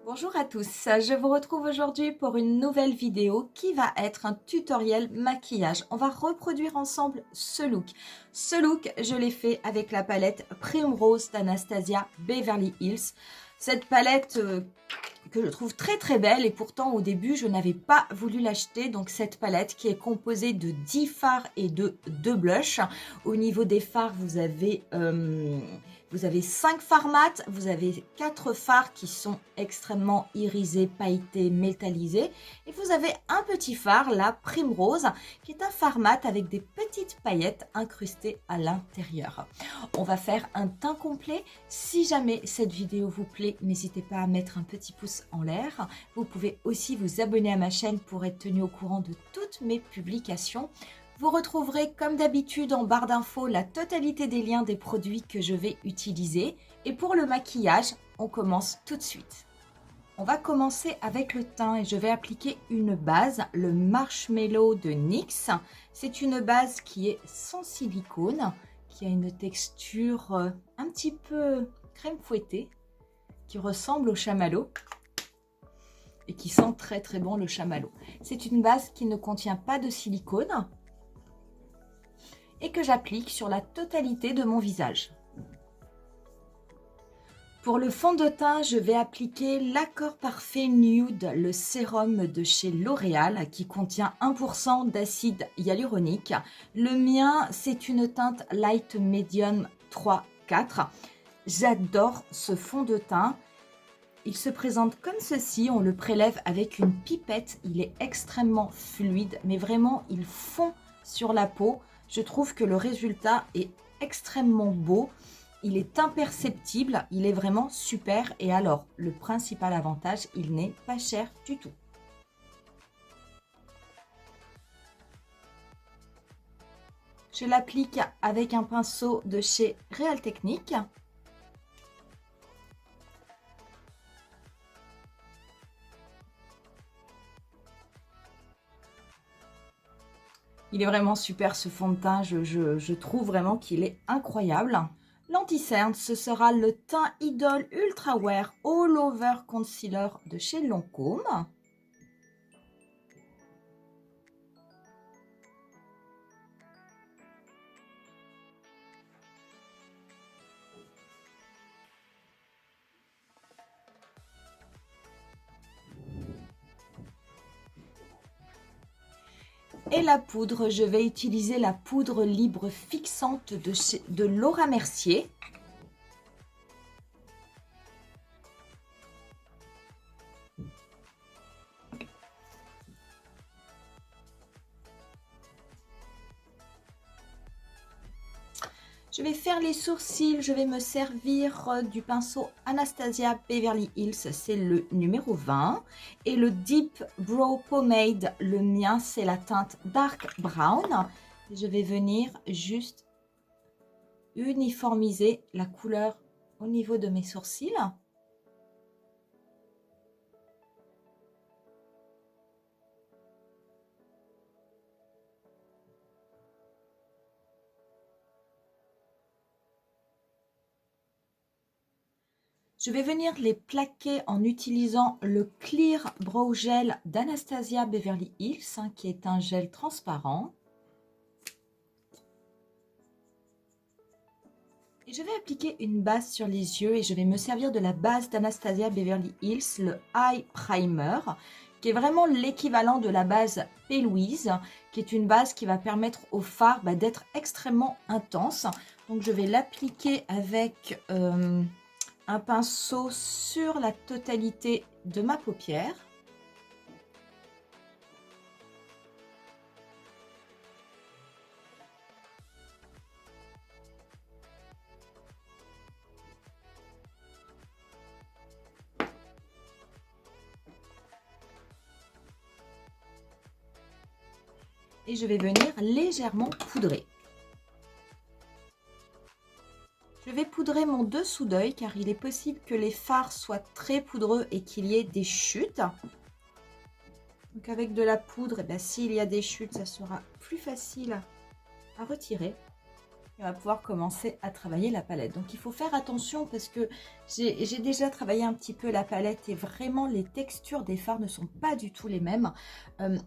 Bonjour à tous, je vous retrouve aujourd'hui pour une nouvelle vidéo qui va être un tutoriel maquillage. On va reproduire ensemble ce look. Ce look, je l'ai fait avec la palette Primrose d'Anastasia Beverly Hills. Cette palette que je trouve très belle et pourtant au début je n'avais pas voulu l'acheter. Donc cette palette qui est composée de 10 fards et de 2 blushs. Au niveau des fards, vous avez 5 fards mat, vous avez 4 fards qui sont extrêmement irisés, pailletés, métallisés. Et vous avez un petit phare, la Primrose, qui est un phare mat avec des petites paillettes incrustées à l'intérieur. On va faire un teint complet. Si jamais cette vidéo vous plaît, n'hésitez pas à mettre un petit pouce en l'air. Vous pouvez aussi vous abonner à ma chaîne pour être tenu au courant de toutes mes publications. Vous retrouverez comme d'habitude en barre d'infos la totalité des liens des produits que je vais utiliser. Et pour le maquillage, on commence tout de suite. On va commencer avec le teint et je vais appliquer une base, le Marshmallow de NYX. C'est une base qui est sans silicone, qui a une texture un petit peu crème fouettée, qui ressemble au chamallow et qui sent très bon le chamallow. C'est une base qui ne contient pas de silicone et que j'applique sur la totalité de mon visage. Pour le fond de teint, je vais appliquer l'Accord Parfait Nude, le sérum de chez L'Oréal qui contient 1% d'acide hyaluronique. Le mien, c'est une teinte Light Medium 3-4. J'adore ce fond de teint. Il se présente comme ceci, on le prélève avec une pipette. Il est extrêmement fluide, mais vraiment, il fond sur la peau. Je trouve que le résultat est extrêmement beau. Il est imperceptible, il est vraiment super. Et alors, le principal avantage, il n'est pas cher du tout. Je l'applique avec un pinceau de chez Real Techniques. Il est vraiment super ce fond de teint, je trouve vraiment qu'il est incroyable. L'anti-cerne, ce sera le teint Idol Ultra Wear All Over Concealer de chez Lancôme. Et la poudre, je vais utiliser la poudre libre fixante de Laura Mercier. Je vais faire les sourcils, je vais me servir du pinceau Anastasia Beverly Hills, c'est le numéro 20. Et le Deep Brow Pomade, le mien, c'est la teinte Dark Brown. Et je vais venir juste uniformiser la couleur au niveau de mes sourcils. Je vais venir les plaquer en utilisant le Clear Brow Gel d'Anastasia Beverly Hills, qui est un gel transparent. Et je vais appliquer une base sur les yeux et je vais me servir de la base d'Anastasia Beverly Hills, le Eye Primer, qui est vraiment l'équivalent de la base P. Louise, qui est une base qui va permettre au fard d'être extrêmement intense. Donc je vais l'appliquer avec un pinceau sur la totalité de ma paupière. Et je vais venir légèrement poudrer. Je vais poudrer mon dessous d'œil car il est possible que les fards soient très poudreux et qu'il y ait des chutes. Donc avec de la poudre, s'il y a des chutes, ça sera plus facile à retirer. Et on va pouvoir commencer à travailler la palette. Donc il faut faire attention parce que j'ai déjà travaillé un petit peu la palette et vraiment les textures des fards ne sont pas du tout les mêmes.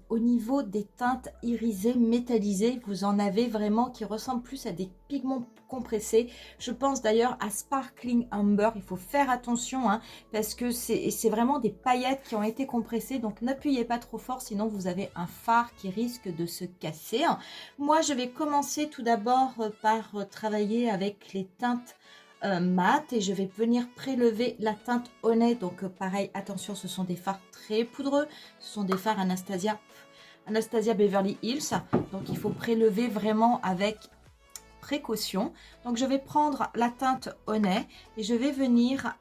Au niveau des teintes irisées, métallisées, vous en avez vraiment qui ressemblent plus à des pigments compressés. Je pense d'ailleurs à Sparkling Amber, il faut faire attention hein, parce que c'est vraiment des paillettes qui ont été compressées. Donc n'appuyez pas trop fort sinon vous avez un fard qui risque de se casser. Moi je vais commencer tout d'abord par travailler avec les teintes mat et je vais venir prélever la teinte Honey. Donc pareil, attention, ce sont des fards très poudreux, ce sont des fards Anastasia Beverly Hills, donc il faut prélever vraiment avec précaution. Donc je vais prendre la teinte Honey et je vais venir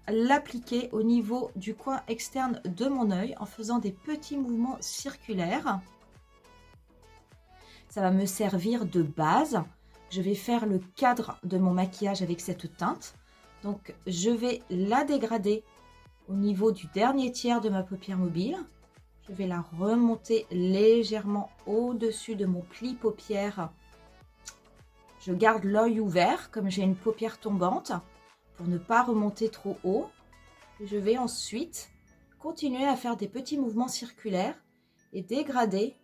l'appliquer au niveau du coin externe de mon œil en faisant des petits mouvements circulaires. Ça va me servir de base. Je vais faire le cadre de mon maquillage avec cette teinte. Donc, je vais la dégrader au niveau du dernier tiers de ma paupière mobile. Je vais la remonter légèrement au-dessus de mon pli paupière. Je garde l'œil ouvert comme j'ai une paupière tombante pour ne pas remonter trop haut. Et je vais ensuite continuer à faire des petits mouvements circulaires et dégrader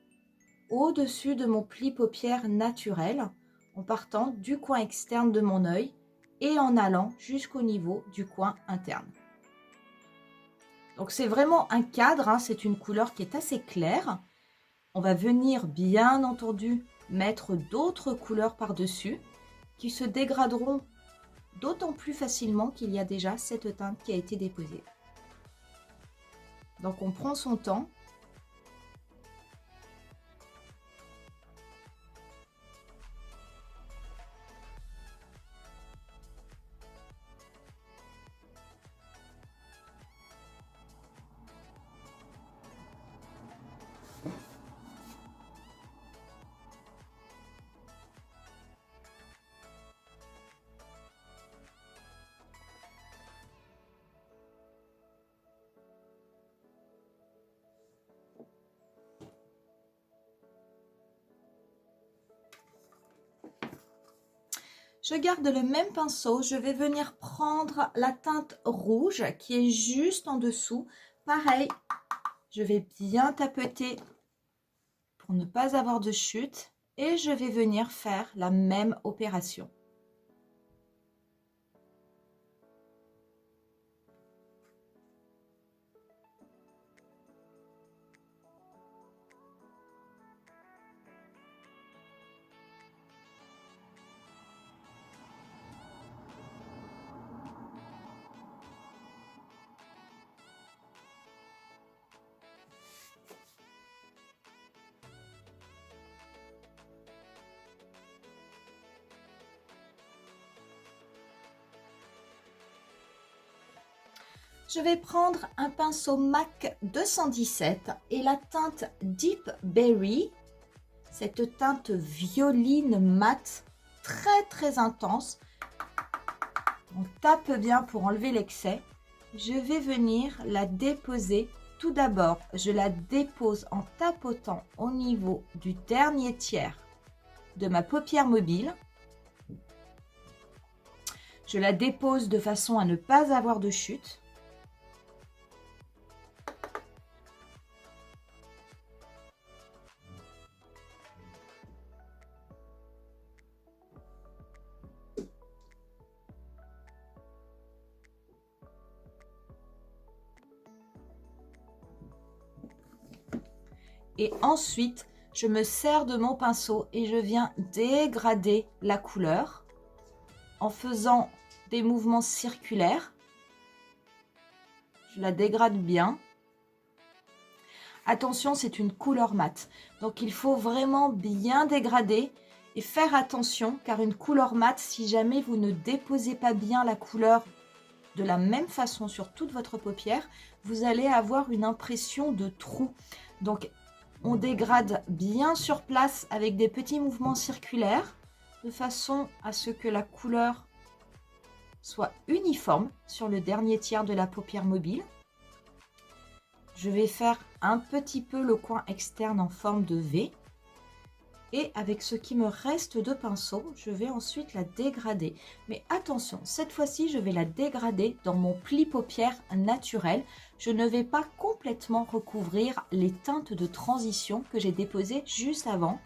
au-dessus de mon pli paupière naturel en partant du coin externe de mon œil et en allant jusqu'au niveau du coin interne. Donc c'est vraiment un cadre, hein, c'est une couleur qui est assez claire. On va venir bien entendu mettre d'autres couleurs par-dessus qui se dégraderont d'autant plus facilement qu'il y a déjà cette teinte qui a été déposée. Donc on prend son temps. Je garde le même pinceau, je vais venir prendre la teinte rouge qui est juste en dessous. Pareil, je vais bien tapoter pour ne pas avoir de chute et je vais venir faire la même opération. Je vais prendre un pinceau MAC 217 et la teinte Deep Berry, cette teinte violine mat très intense. On tape bien pour enlever l'excès. Je vais venir la déposer. Tout d'abord, je la dépose en tapotant au niveau du dernier tiers de ma paupière mobile. Je la dépose de façon à ne pas avoir de chute. Et ensuite, je me sers de mon pinceau et je viens dégrader la couleur en faisant des mouvements circulaires. Je la dégrade bien. Attention, c'est une couleur mate. Donc, il faut vraiment bien dégrader et faire attention car une couleur mate, si jamais vous ne déposez pas bien la couleur de la même façon sur toute votre paupière, vous allez avoir une impression de trou. Donc, on dégrade bien sur place avec des petits mouvements circulaires de façon à ce que la couleur soit uniforme sur le dernier tiers de la paupière mobile. Je vais faire un petit peu le coin externe en forme de V. Et avec ce qui me reste de pinceau, je vais ensuite la dégrader. Mais attention, cette fois-ci, je vais la dégrader dans mon pli paupière naturel. Je ne vais pas complètement recouvrir les teintes de transition que j'ai déposées juste avant.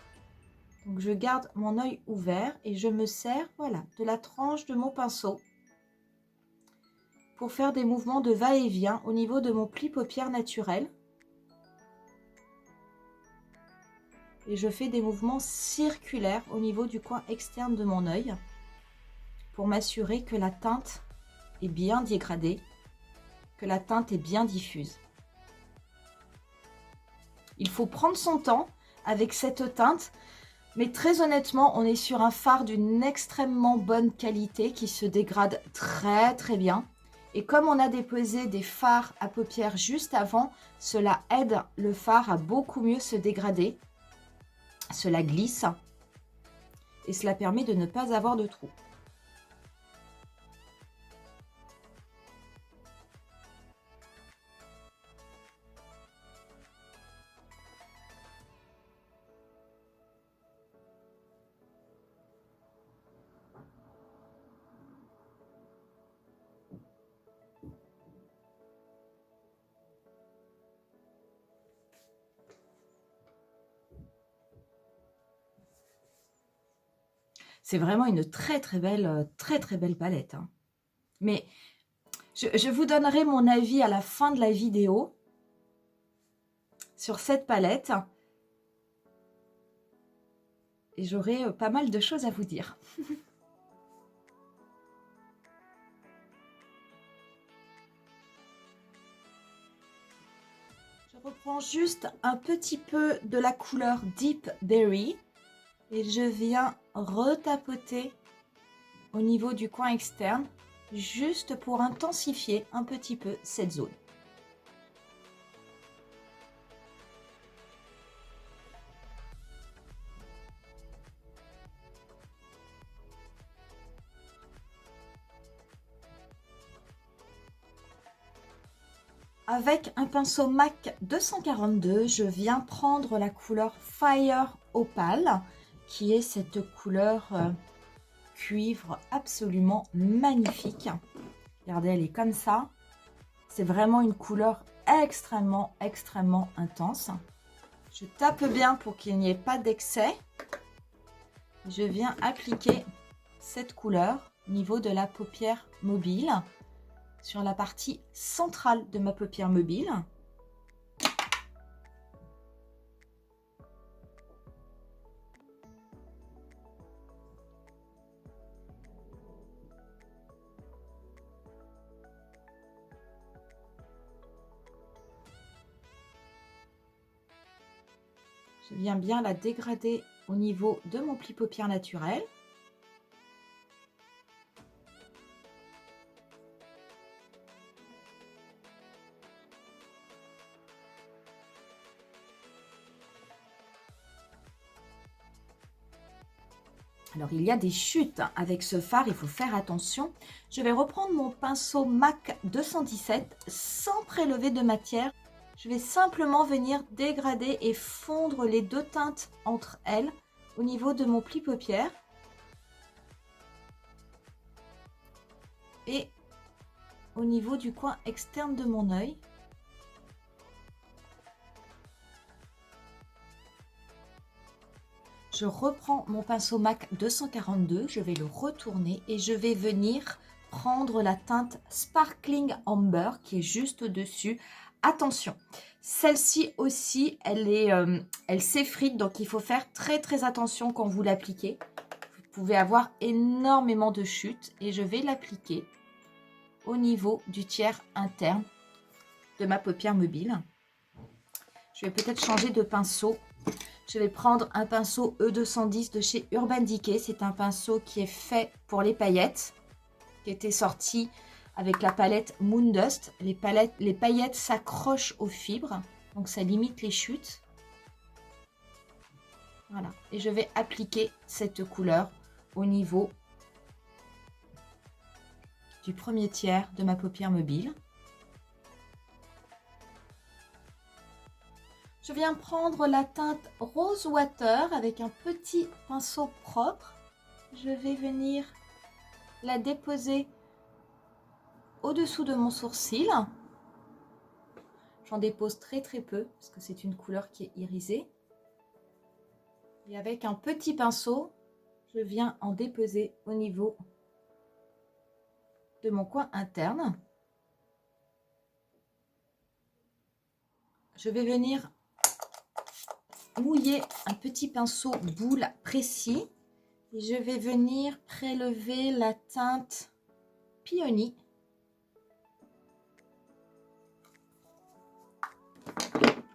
Donc je garde mon œil ouvert et je me sers, voilà, de la tranche de mon pinceau pour faire des mouvements de va-et-vient au niveau de mon pli paupière naturel. Et je fais des mouvements circulaires au niveau du coin externe de mon œil pour m'assurer que la teinte est bien dégradée, que la teinte est bien diffuse. Il faut prendre son temps avec cette teinte, mais très honnêtement, on est sur un fard d'une extrêmement bonne qualité qui se dégrade très très bien. Et comme on a déposé des fards à paupières juste avant, cela aide le fard à beaucoup mieux se dégrader. Cela glisse et cela permet de ne pas avoir de trous. C'est vraiment une très très belle palette, hein. Mais je vous donnerai mon avis à la fin de la vidéo sur cette palette. Et j'aurai pas mal de choses à vous dire. Je reprends juste un petit peu de la couleur Deep Berry. Et je viens retapoter au niveau du coin externe, juste pour intensifier un petit peu cette zone. Avec un pinceau MAC 242, je viens prendre la couleur Fire Opal, qui est cette couleur cuivre absolument magnifique. Regardez, elle est comme ça. C'est vraiment une couleur extrêmement intense. Je tape bien pour qu'il n'y ait pas d'excès. Je viens appliquer cette couleur au niveau de la paupière mobile, sur la partie centrale de ma paupière mobile. Je viens bien la dégrader au niveau de mon pli paupière naturel. Alors, il y a des chutes avec ce fard, il faut faire attention. Je vais reprendre mon pinceau MAC 217 sans prélever de matière. Je vais simplement venir dégrader et fondre les deux teintes entre elles au niveau de mon pli paupière. Et au niveau du coin externe de mon œil. Je reprends mon pinceau MAC 242, je vais le retourner et je vais venir prendre la teinte Sparkling Amber qui est juste au-dessus. Attention, celle-ci aussi, elle s'effrite, donc il faut faire très attention quand vous l'appliquez. Vous pouvez avoir énormément de chutes et je vais l'appliquer au niveau du tiers interne de ma paupière mobile. Je vais peut-être changer de pinceau. Je vais prendre un pinceau E210 de chez Urban Decay. C'est un pinceau qui est fait pour les paillettes, qui était sorti avec la palette Moon Dust. Les paillettes s'accrochent aux fibres, donc ça limite les chutes. Voilà, et je vais appliquer cette couleur au niveau du premier tiers de ma paupière mobile. Je viens prendre la teinte Rose Water avec un petit pinceau propre. Je vais venir la déposer au-dessous de mon sourcil. J'en dépose très peu parce que c'est une couleur qui est irisée. Et avec un petit pinceau, je viens en déposer au niveau de mon coin interne. Je vais venir mouiller un petit pinceau boule précis et je vais venir prélever la teinte Peony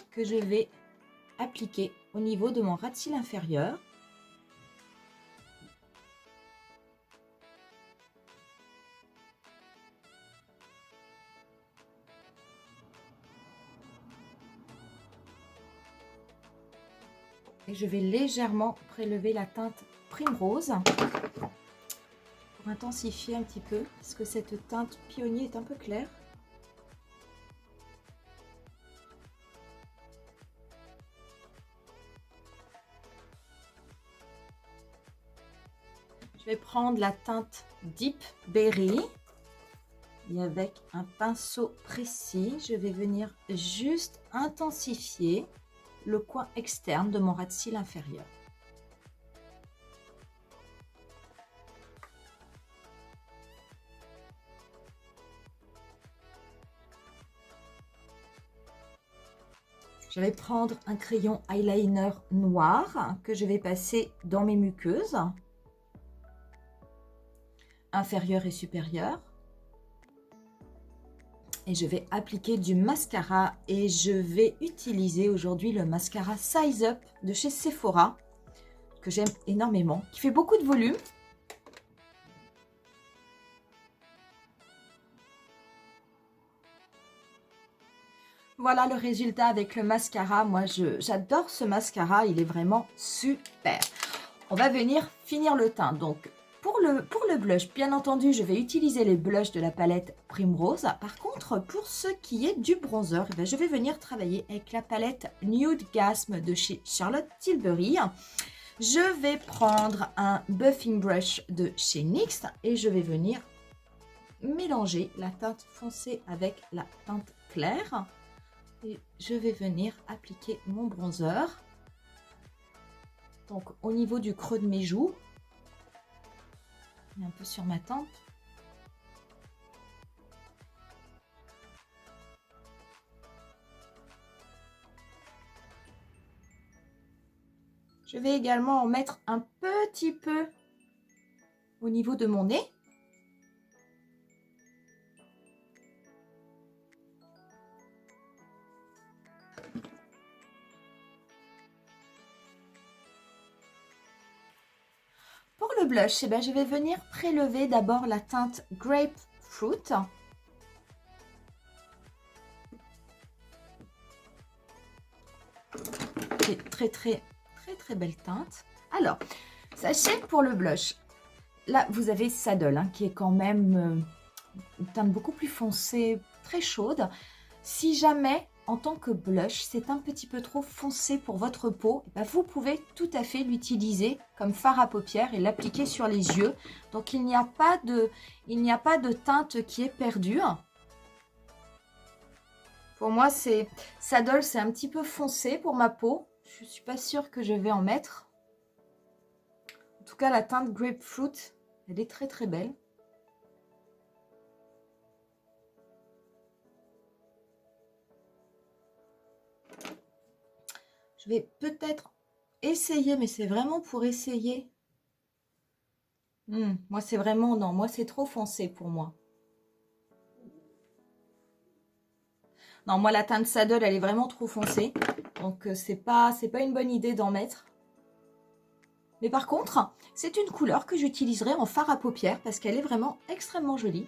que je vais appliquer au niveau de mon ras de cils inférieur. Et je vais légèrement prélever la teinte Primrose pour intensifier un petit peu, parce que cette teinte Pionnier est un peu claire. Je vais prendre la teinte Deep Berry et avec un pinceau précis, je vais venir juste intensifier le coin externe de mon ras de cils inférieur. Je vais prendre un crayon eyeliner noir que je vais passer dans mes muqueuses inférieure et supérieure. Et je vais appliquer du mascara et je vais utiliser aujourd'hui le mascara Size Up de chez Sephora que j'aime énormément, qui fait beaucoup de volume. Voilà le résultat avec le mascara. Moi, j'adore ce mascara, il est vraiment super. On va venir finir le teint. Donc, pour le blush, bien entendu, je vais utiliser les blushs de la palette Primrose. Par contre, pour ce qui est du bronzer, eh bien, je vais venir travailler avec la palette Nude Gasm de chez Charlotte Tilbury. Je vais prendre un buffing brush de chez NYX et je vais venir mélanger la teinte foncée avec la teinte claire. Et je vais venir appliquer mon bronzer. Donc, au niveau du creux de mes joues, et un peu sur ma tempe. Je vais également en mettre un petit peu au niveau de mon nez. Pour le blush, eh bien, je vais venir prélever d'abord la teinte Grapefruit. C'est très belle teinte. Alors, sachez que pour le blush, là vous avez Saddle hein, qui est quand même une teinte beaucoup plus foncée, très chaude. Si jamais en tant que blush c'est un petit peu trop foncé pour votre peau, eh bien, vous pouvez tout à fait l'utiliser comme fard à paupières et l'appliquer sur les yeux. Donc il n'y a pas de teinte qui est perdue. Pour moi, Saddle, c'est un petit peu foncé pour ma peau. Je ne suis pas sûre que je vais en mettre. En tout cas, la teinte Grapefruit, elle est très belle. Je vais peut-être essayer, mais c'est vraiment pour essayer. Moi, c'est vraiment... Non, moi, c'est trop foncé pour moi. Non, moi, la teinte Saddle, elle est vraiment trop foncée. Donc, c'est pas une bonne idée d'en mettre. Mais par contre, c'est une couleur que j'utiliserai en fard à paupières parce qu'elle est vraiment extrêmement jolie.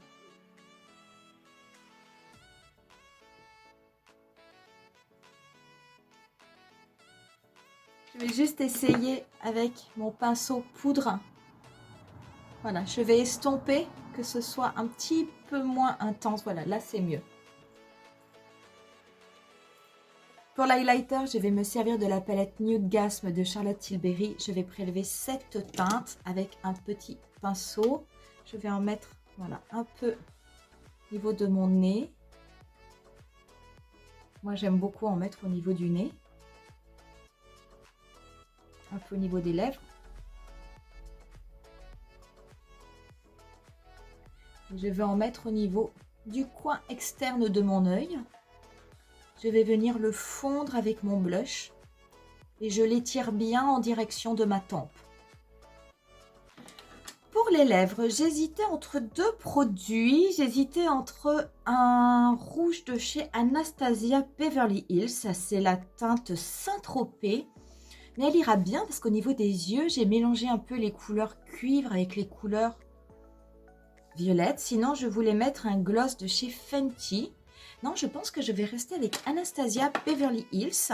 Je vais juste essayer avec mon pinceau poudre. Voilà, je vais estomper que ce soit un petit peu moins intense. Voilà, là, c'est mieux. Pour l'highlighter, je vais me servir de la palette Nude Gasm de Charlotte Tilbury. Je vais prélever cette teinte avec un petit pinceau. Je vais en mettre, voilà, un peu au niveau de mon nez. Moi, j'aime beaucoup en mettre au niveau du nez. Un peu au niveau des lèvres. Je vais en mettre au niveau du coin externe de mon œil. Je vais venir le fondre avec mon blush et je l'étire bien en direction de ma tempe. Pour les lèvres, j'hésitais entre deux produits. J'hésitais entre un rouge de chez Anastasia Beverly Hills. Ça, c'est la teinte Saint-Tropez. Mais elle ira bien parce qu'au niveau des yeux, j'ai mélangé un peu les couleurs cuivre avec les couleurs violettes. Sinon, je voulais mettre un gloss de chez Fenty. Non, je pense que je vais rester avec Anastasia Beverly Hills.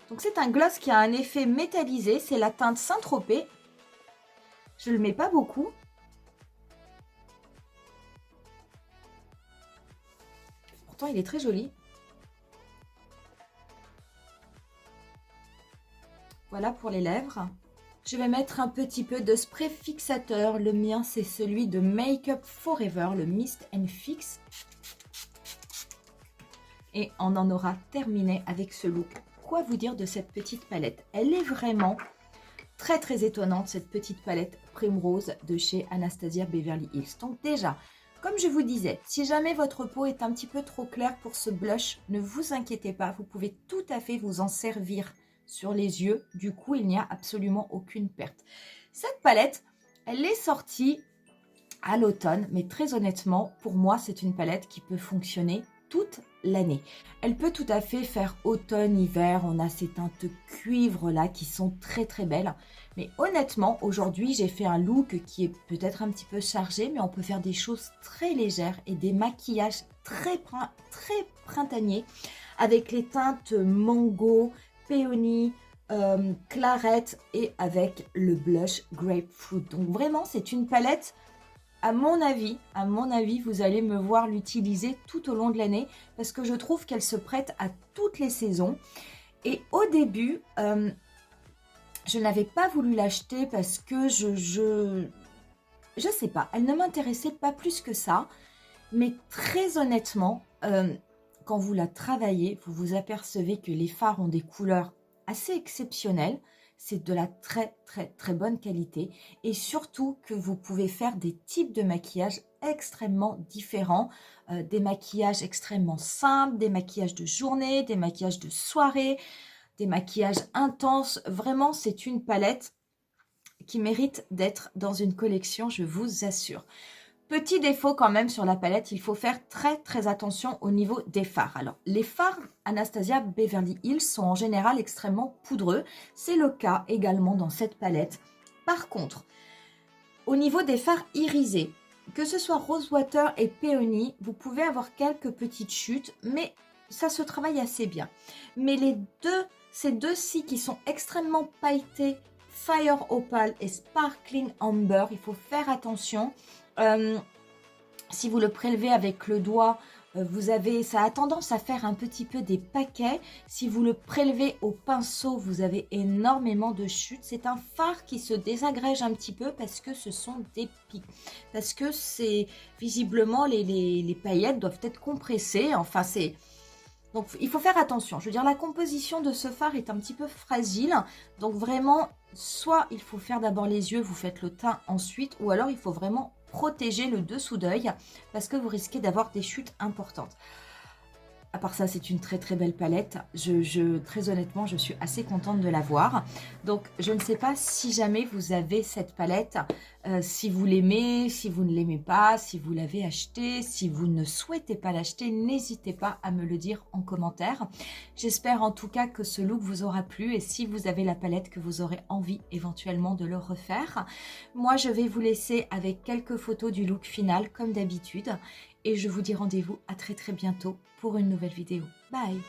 Donc c'est un gloss qui a un effet métallisé, c'est la teinte Saint-Tropez. Je ne le mets pas beaucoup. Pourtant il est très joli. Voilà pour les lèvres. Je vais mettre un petit peu de spray fixateur. Le mien c'est celui de Make Up Forever, le Mist and Fix. Et on en aura terminé avec ce look. Quoi vous dire de cette petite palette? Elle est vraiment très étonnante, cette petite palette Primrose de chez Anastasia Beverly Hills. Donc déjà, comme je vous disais, si jamais votre peau est un petit peu trop claire pour ce blush, ne vous inquiétez pas, vous pouvez tout à fait vous en servir sur les yeux. Du coup, il n'y a absolument aucune perte. Cette palette, elle est sortie à l'automne, mais très honnêtement, pour moi, c'est une palette qui peut fonctionner toute l'année. Elle peut tout à fait faire automne, hiver. On a ces teintes cuivre là qui sont très belles. Mais honnêtement, aujourd'hui, j'ai fait un look qui est peut-être un petit peu chargé, mais on peut faire des choses très légères et des maquillages très printaniers avec les teintes mango, péony, clarette et avec le blush grapefruit. Donc vraiment, c'est une palette. À mon avis, vous allez me voir l'utiliser tout au long de l'année parce que je trouve qu'elle se prête à toutes les saisons. Et au début, je n'avais pas voulu l'acheter parce que je sais pas, elle ne m'intéressait pas plus que ça. Mais très honnêtement, quand vous la travaillez, vous vous apercevez que les fards ont des couleurs assez exceptionnelles. C'est de la très bonne qualité et surtout que vous pouvez faire des types de maquillage extrêmement différents, des maquillages extrêmement simples, des maquillages de journée, des maquillages de soirée, des maquillages intenses. Vraiment, c'est une palette qui mérite d'être dans une collection, je vous assure. Petit défaut quand même sur la palette, il faut faire très attention au niveau des fards. Alors, les fards Anastasia Beverly Hills sont en général extrêmement poudreux. C'est le cas également dans cette palette. Par contre, au niveau des fards irisés, que ce soit Rosewater et Peony, vous pouvez avoir quelques petites chutes, mais ça se travaille assez bien. Mais ces deux-ci qui sont extrêmement pailletés, Fire Opal et Sparkling Amber, il faut faire attention. Si vous le prélevez avec le doigt, ça a tendance à faire un petit peu des paquets. Si vous le prélevez au pinceau, vous avez énormément de chutes. C'est un fard qui se désagrège un petit peu parce que ce sont des pics. Parce que c'est visiblement les paillettes doivent être compressées. Enfin, c'est... Donc, il faut faire attention. Je veux dire, la composition de ce fard est un petit peu fragile. Donc, vraiment, soit il faut faire d'abord les yeux, vous faites le teint ensuite, ou alors il faut vraiment protéger le dessous d'œil parce que vous risquez d'avoir des chutes importantes. À part ça, c'est une très belle palette. Très honnêtement, je suis assez contente de l'avoir. Donc, je ne sais pas si jamais vous avez cette palette, si vous l'aimez, si vous ne l'aimez pas, si vous l'avez achetée, si vous ne souhaitez pas l'acheter, n'hésitez pas à me le dire en commentaire. J'espère en tout cas que ce look vous aura plu et si vous avez la palette, que vous aurez envie éventuellement de le refaire. Moi, je vais vous laisser avec quelques photos du look final comme d'habitude. Et je vous dis rendez-vous à très bientôt pour une nouvelle vidéo. Bye!